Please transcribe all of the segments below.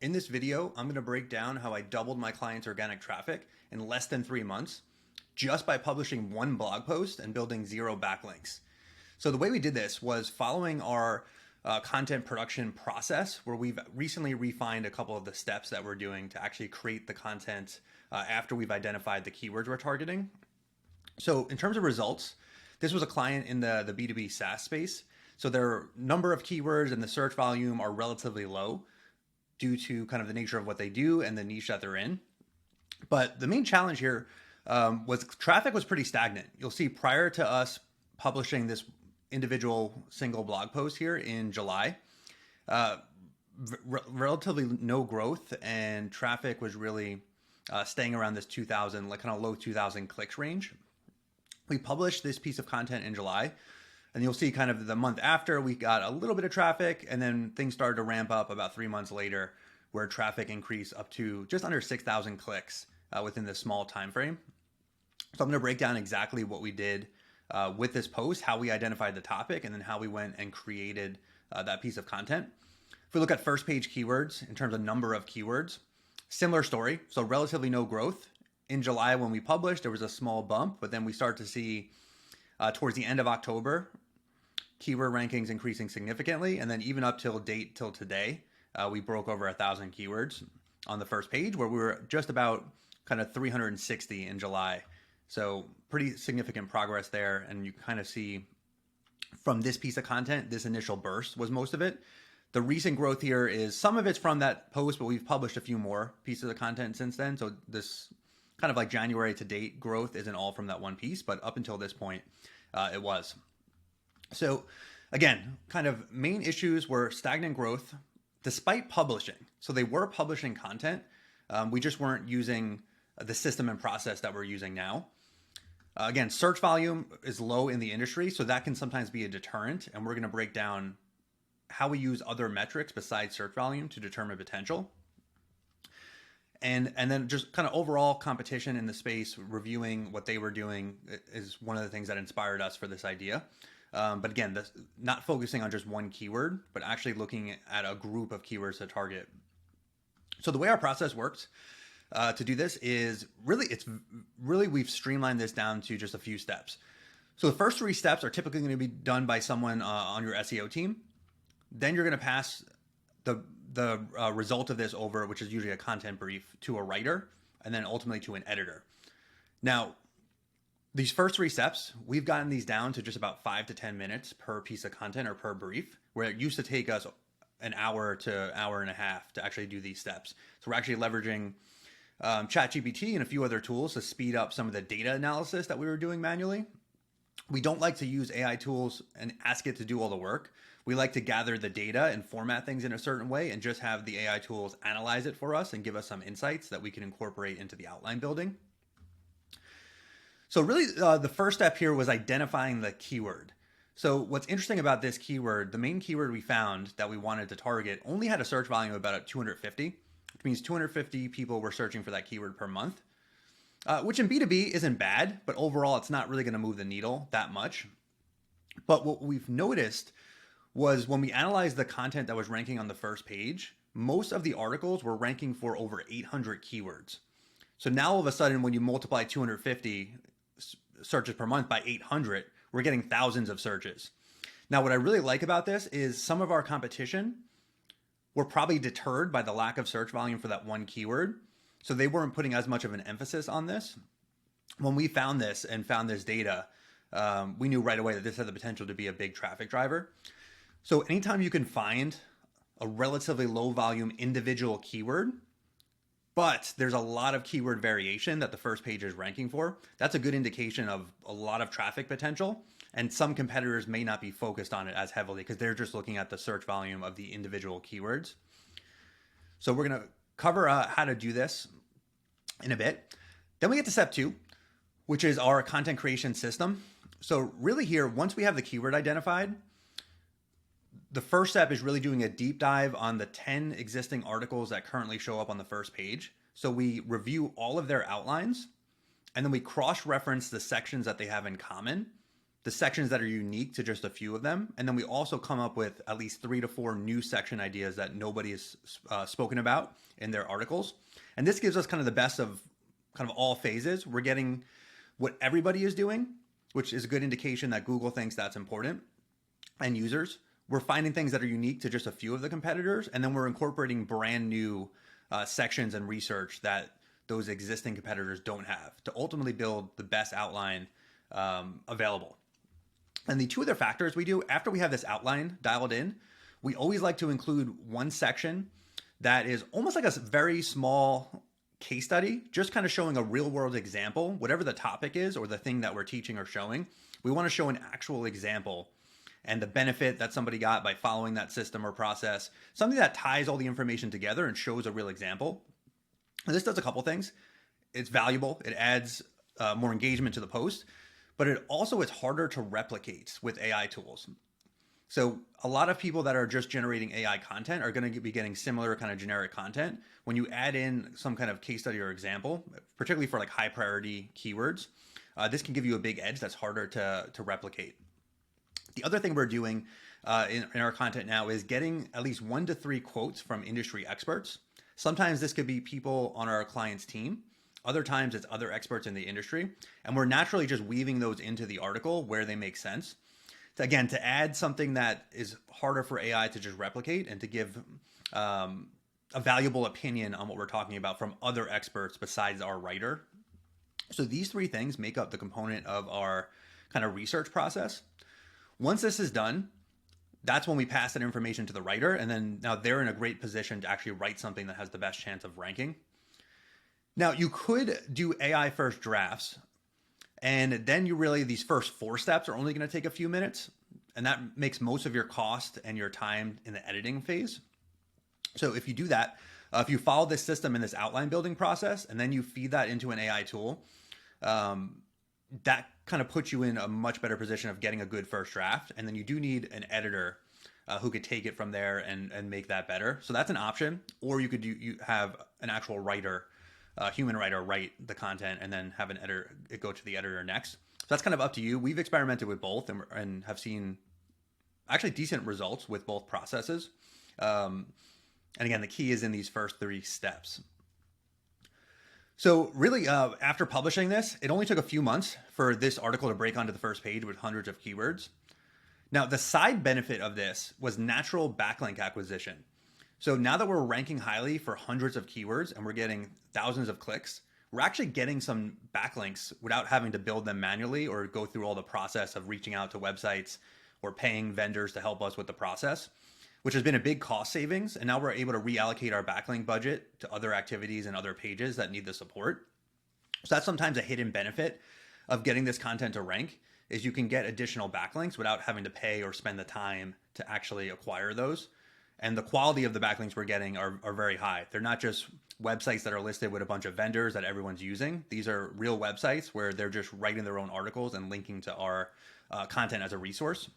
In this video, I'm going to break down how I doubled my clients' organic traffic in less than 3 months just by publishing one blog post and building 0 backlinks. So the way we did this was following our content production process, where we've recently refined a couple of the steps that we're doing to actually create the content after we've identified the keywords we're targeting. So in terms of results, this was a client in the B2B SaaS space. So their number of keywords and the search volume are relatively low due to kind of the nature of what they do and the niche that they're in. But the main challenge here was traffic was pretty stagnant. You'll see prior to us publishing this individual single blog post here in July, relatively no growth, and traffic was really staying around this 2,000, like kind of low 2,000 clicks range. We published this piece of content in July, and you'll see kind of the month after we got a little bit of traffic, and then things started to ramp up about 3 months later, where traffic increased up to just under 6,000 clicks within this small time frame. So I'm going to break down exactly what we did with this post, how we identified the topic, and then how we went and created that piece of content. If we look at first page keywords in terms of number of keywords, similar story. So relatively no growth. In July, when we published, there was a small bump, but then we start to see towards the end of October, keyword rankings increasing significantly. And then even up till today, we broke over 1,000 keywords on the first page, where we were just about kind of 360 in July. So pretty significant progress there. And you kind of see from this piece of content, this initial burst was most of it. The recent growth here is some of it's from that post, but we've published a few more pieces of content since then. So this kind of like January to date growth isn't all from that one piece, but up until this point, it was. So again, kind of main issues were stagnant growth despite publishing. So they were publishing content. We just weren't using the system and process that we're using now. Again, search volume is low in the industry, so that can sometimes be a deterrent. And we're going to break down how we use other metrics besides search volume to determine potential. And then just kind of overall competition in the space, reviewing what they were doing is one of the things that inspired us for this idea. But again, not focusing on just one keyword, but actually looking at a group of keywords to target. So the way our process works to do this is we've streamlined this down to just a few steps. So the first 3 steps are typically going to be done by someone on your SEO team. Then you're going to pass the result of this over, which is usually a content brief, to a writer, and then ultimately to an editor. Now, these first 3 steps, we've gotten these down to just about 5 to 10 minutes per piece of content or per brief, where it used to take us an hour to hour and a half to actually do these steps. So we're actually leveraging ChatGPT and a few other tools to speed up some of the data analysis that we were doing manually. We don't like to use AI tools and ask it to do all the work. We like to gather the data and format things in a certain way and just have the AI tools analyze it for us and give us some insights that we can incorporate into the outline building. So really the first step here was identifying the keyword. So what's interesting about this keyword, the main keyword we found that we wanted to target only had a search volume of about 250, which means 250 people were searching for that keyword per month, which in B2B isn't bad, but overall it's not really going to move the needle that much. But what we've noticed was when we analyzed the content that was ranking on the first page, most of the articles were ranking for over 800 keywords. So now all of a sudden, when you multiply 250 searches per month by 800, we're getting thousands of searches. Now, what I really like about this is some of our competition were probably deterred by the lack of search volume for that one keyword. So they weren't putting as much of an emphasis on this. When we found this and found this data, we knew right away that this had the potential to be a big traffic driver. So anytime you can find a relatively low volume individual keyword, but there's a lot of keyword variation that the first page is ranking for, that's a good indication of a lot of traffic potential. And some competitors may not be focused on it as heavily because they're just looking at the search volume of the individual keywords. So we're going to cover how to do this in a bit. Then we get to step 2, which is our content creation system. So really here, once we have the keyword identified, the first step is really doing a deep dive on the 10 existing articles that currently show up on the first page. So we review all of their outlines, and then we cross-reference the sections that they have in common the sections that are unique to just a few of them. And then we also come up with at least 3 to 4 new section ideas that nobody has spoken about in their articles. And this gives us kind of the best of kind of all phases. We're getting what everybody is doing, which is a good indication that Google thinks that's important, and users. We're finding things that are unique to just a few of the competitors. And then we're incorporating brand new sections and research that those existing competitors don't have to ultimately build the best outline available. And the two other factors we do after we have this outline dialed in, we always like to include one section that is almost like a very small case study, just kind of showing a real world example, whatever the topic is or the thing that we're teaching or showing. We want to show an actual example and the benefit that somebody got by following that system or process, something that ties all the information together and shows a real example. And this does a couple things. It's valuable. It adds more engagement to the post, but it also is harder to replicate with AI tools. So a lot of people that are just generating AI content are going to be getting similar kind of generic content. When you add in some kind of case study or example, particularly for like high priority keywords, this can give you a big edge that's harder to replicate. The other thing we're doing in our content now is getting at least 1 to 3 quotes from industry experts. Sometimes this could be people on our client's team. Other times it's other experts in the industry. And we're naturally just weaving those into the article where they make sense. So again, to add something that is harder for AI to just replicate and to give a valuable opinion on what we're talking about from other experts besides our writer. So these 3 things make up the component of our kind of research process. Once this is done, that's when we pass that information to the writer. And then now they're in a great position to actually write something that has the best chance of ranking. Now, you could do AI first drafts, and then these first 4 steps are only going to take a few minutes, and that makes most of your cost and your time in the editing phase. So if you do that, if you follow this system in this outline building process, and then you feed that into an AI tool, that kind of puts you in a much better position of getting a good first draft. And then you do need an editor who could take it from there and make that better. So that's an option. Or you could you have an actual writer, human writer, write the content and then have an editor, it go to the editor next. So that's kind of up to you. We've experimented with both and have seen actually decent results with both processes. And again, the key is in these first 3 steps. So really, after publishing this, it only took a few months for this article to break onto the first page with hundreds of keywords. Now, the side benefit of this was natural backlink acquisition. So now that we're ranking highly for hundreds of keywords and we're getting thousands of clicks, we're actually getting some backlinks without having to build them manually or go through all the process of reaching out to websites or paying vendors to help us with the process, which has been a big cost savings. And now we're able to reallocate our backlink budget to other activities and other pages that need the support. So that's sometimes a hidden benefit of getting this content to rank, is you can get additional backlinks without having to pay or spend the time to actually acquire those. And the quality of the backlinks we're getting are very high. They're not just websites that are listed with a bunch of vendors that everyone's using. These are real websites where they're just writing their own articles and linking to our content as a resource.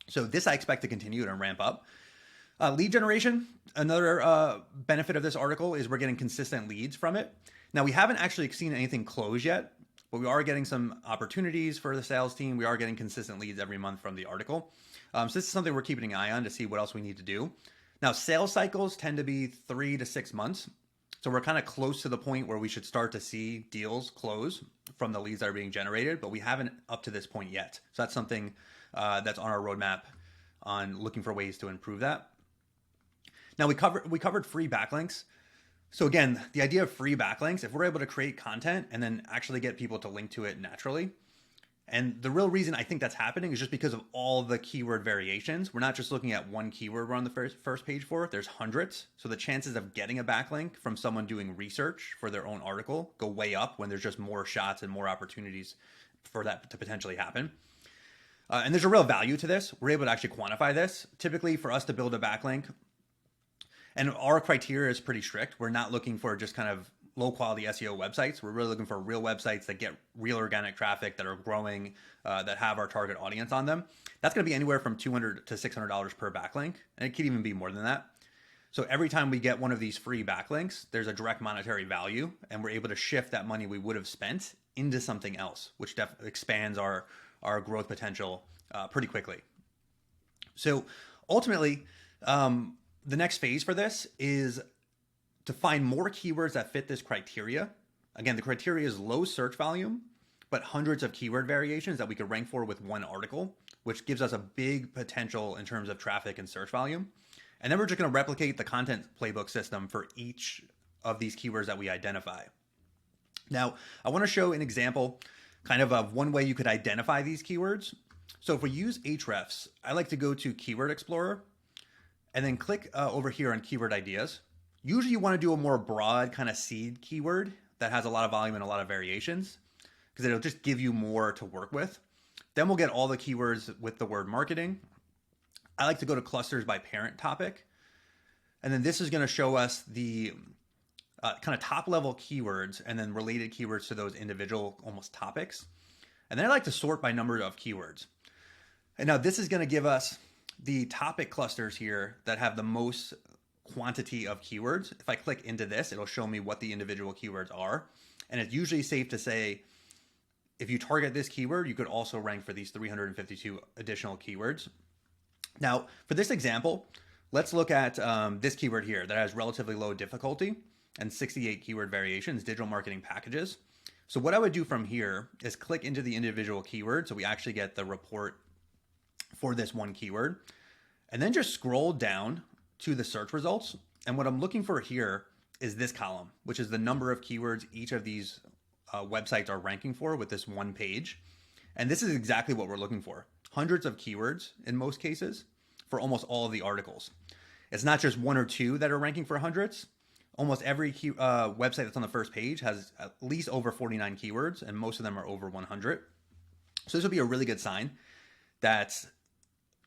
So this I expect to continue and ramp up. Lead generation, another benefit of this article is we're getting consistent leads from it. Now, we haven't actually seen anything close yet, but we are getting some opportunities for the sales team. We are getting consistent leads every month from the article. So this is something we're keeping an eye on to see what else we need to do. Now, sales cycles tend to be 3 to 6 months. So we're kind of close to the point where we should start to see deals close from the leads that are being generated, but we haven't up to this point yet. So that's something that's on our roadmap on looking for ways to improve that. Now, we covered free backlinks. So again, the idea of free backlinks, if we're able to create content and then actually get people to link to it naturally, and the real reason I think that's happening is just because of all the keyword variations. We're not just looking at one keyword we're on the first page for, there's hundreds. So the chances of getting a backlink from someone doing research for their own article go way up when there's just more shots and more opportunities for that to potentially happen. And there's a real value to this. We're able to actually quantify this. Typically for us to build a backlink, and our criteria is pretty strict. We're not looking for just kind of low quality SEO websites. We're really looking for real websites that get real organic traffic, that are growing, that have our target audience on them. That's going to be anywhere from $200 to $600 per backlink. And it could even be more than that. So every time we get one of these free backlinks, there's a direct monetary value, and we're able to shift that money we would have spent into something else, which expands our our growth potential pretty quickly. So ultimately, the next phase for this is to find more keywords that fit this criteria. Again, the criteria is low search volume, but hundreds of keyword variations that we could rank for with one article, which gives us a big potential in terms of traffic and search volume. And then we're just going to replicate the content playbook system for each of these keywords that we identify. Now, I want to show an example kind of one way you could identify these keywords. So if we use Ahrefs, I like to go to Keyword Explorer and then click over here on Keyword Ideas. Usually you want to do a more broad kind of seed keyword that has a lot of volume and a lot of variations, because it'll just give you more to work with. Then we'll get all the keywords with the word marketing. I like to go to clusters by parent topic. And then this is going to show us the kind of top level keywords and then related keywords to those individual almost topics. And then I like to sort by number of keywords. And now this is going to give us the topic clusters here that have the most quantity of keywords. If I click into this, it'll show me what the individual keywords are. And it's usually safe to say, if you target this keyword, you could also rank for these 352 additional keywords. Now, for this example, let's look at this keyword here that has relatively low difficulty and 68 keyword variations, digital marketing packages. So what I would do from here is click into the individual keyword so we actually get the report for this one keyword, and then just scroll down to the search results. And what I'm looking for here is this column, which is the number of keywords each of these websites are ranking for with this one page. And this is exactly what we're looking for. Hundreds of keywords in most cases for almost all of the articles. It's not just one or two that are ranking for hundreds. Almost every website that's on the first page has at least over 49 keywords, and most of them are over 100. So this would be a really good sign that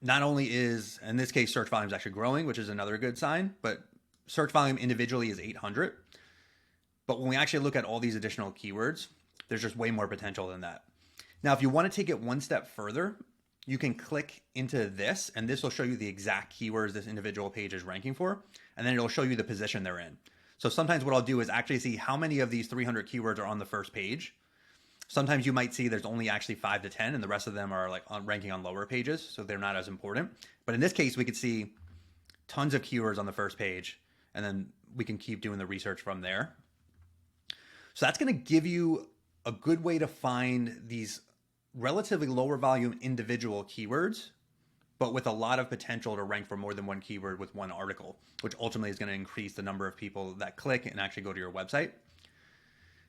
not only is, in this case, search volume is actually growing, which is another good sign, but search volume individually is 800. But when we actually look at all these additional keywords, there's just way more potential than that. Now, if you want to take it one step further, you can click into this, and this will show you the exact keywords this individual page is ranking for, and then it'll show you the position they're in. So sometimes what I'll do is actually see how many of these 300 keywords are on the first page. Sometimes you might see there's only actually 5 to 10, and the rest of them are like ranking on lower pages, so they're not as important. But in this case, we could see tons of keywords on the first page, and then we can keep doing the research from there. So that's going to give you a good way to find these relatively lower volume individual keywords, but with a lot of potential to rank for more than one keyword with one article, which ultimately is going to increase the number of people that click and actually go to your website.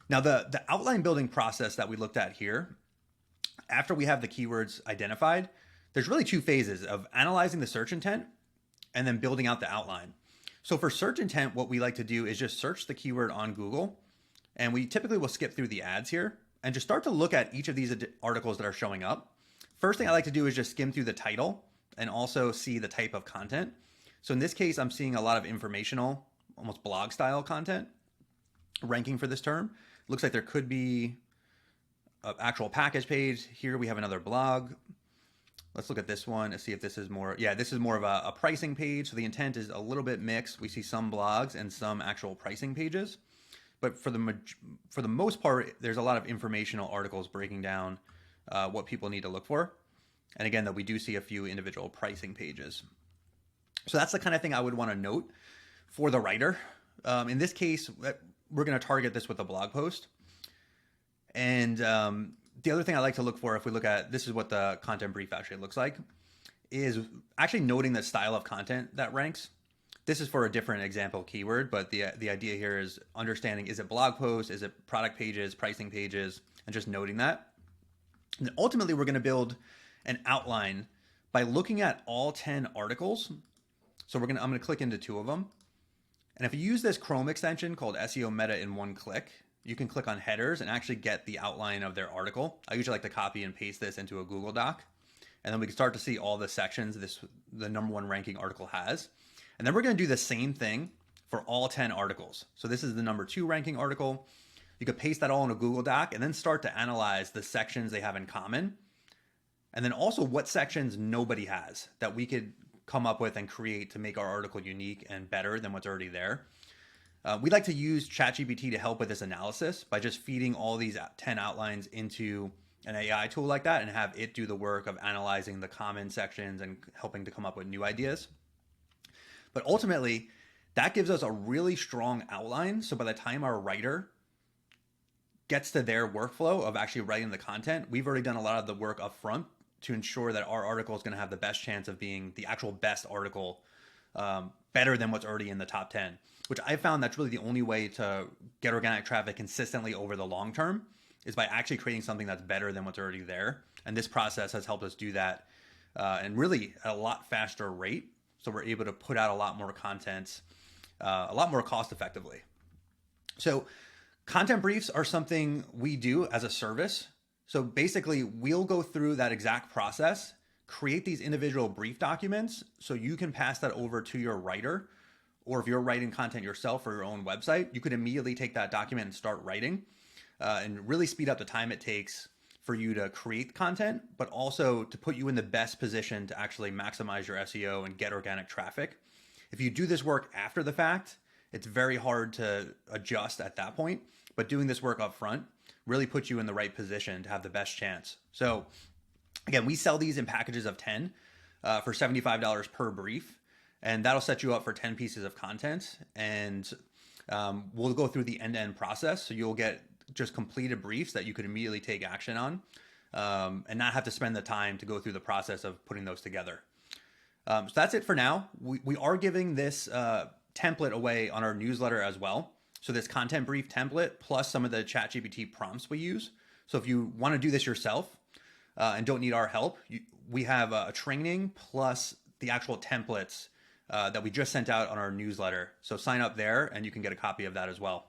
Now, the outline building process that we looked at here, after we have the keywords identified, there's really two phases of analyzing the search intent and then building out the outline. So for search intent, what we like to do is just search the keyword on Google, and we typically will skip through the ads here and just start to look at each of these articles that are showing up. First thing I like to do is just skim through the title and also see the type of content. So in this case, I'm seeing a lot of informational, almost blog style content ranking for this term. Looks like there could be an actual package page. Here we have another blog. Let's look at this one and see if this is more, this is more of a pricing page. So the intent is a little bit mixed. We see some blogs and some actual pricing pages. But for the most part, there's a lot of informational articles breaking down what people need to look for. And again, that we do see a few individual pricing pages. So that's the kind of thing I would want to note for the writer. In this case, we're going to target this with a blog post. And the other thing I like to look for, if we look at, this is what the content brief actually looks like, is actually noting the style of content that ranks. This is for a different example keyword, but the idea here is understanding, is it blog posts, is it product pages, pricing pages, and just noting that. And ultimately, we're going to build an outline by looking at all 10 articles. So I'm going to click into 2 of them. And if you use this Chrome extension called SEO Meta in one click, you can click on headers and actually get the outline of their article. I usually like to copy and paste this into a Google Doc. And then we can start to see all the sections the number one ranking article has. And then we're going to do the same thing for all 10 articles. So this is the number 2 ranking article. You could paste that all in a Google Doc and then start to analyze the sections they have in common. And then also what sections nobody has that we could come up with and create to make our article unique and better than what's already there. We like to use ChatGPT to help with this analysis by just feeding all these 10 outlines into an AI tool like that and have it do the work of analyzing the common sections and helping to come up with new ideas. But ultimately, that gives us a really strong outline. So by the time our writer gets to their workflow of actually writing the content, we've already done a lot of the work up front to ensure that our article is going to have the best chance of being the actual best article, better than what's already in the top 10, which I found that's really the only way to get organic traffic consistently over the long term is by actually creating something that's better than what's already there. And this process has helped us do that and really at a lot faster rate. So we're able to put out a lot more content, a lot more cost effectively. So content briefs are something we do as a service. So basically we'll go through that exact process, create these individual brief documents so you can pass that over to your writer, or if you're writing content yourself for your own website, you could immediately take that document and start writing and really speed up the time it takes for you to create content, but also to put you in the best position to actually maximize your SEO and get organic traffic. If you do this work after the fact, it's very hard to adjust at that point, but doing this work up front really puts you in the right position to have the best chance. So again, we sell these in packages of 10 for $75 per brief, and that'll set you up for 10 pieces of content. And we'll go through the end-to-end process. So you'll get just completed briefs that you could immediately take action on and not have to spend the time to go through the process of putting those together. So that's it for now. We are giving this template away on our newsletter as well. So this content brief template plus some of the ChatGPT prompts we use. So if you want to do this yourself and don't need our help, we have a training plus the actual templates that we just sent out on our newsletter. So sign up there and you can get a copy of that as well.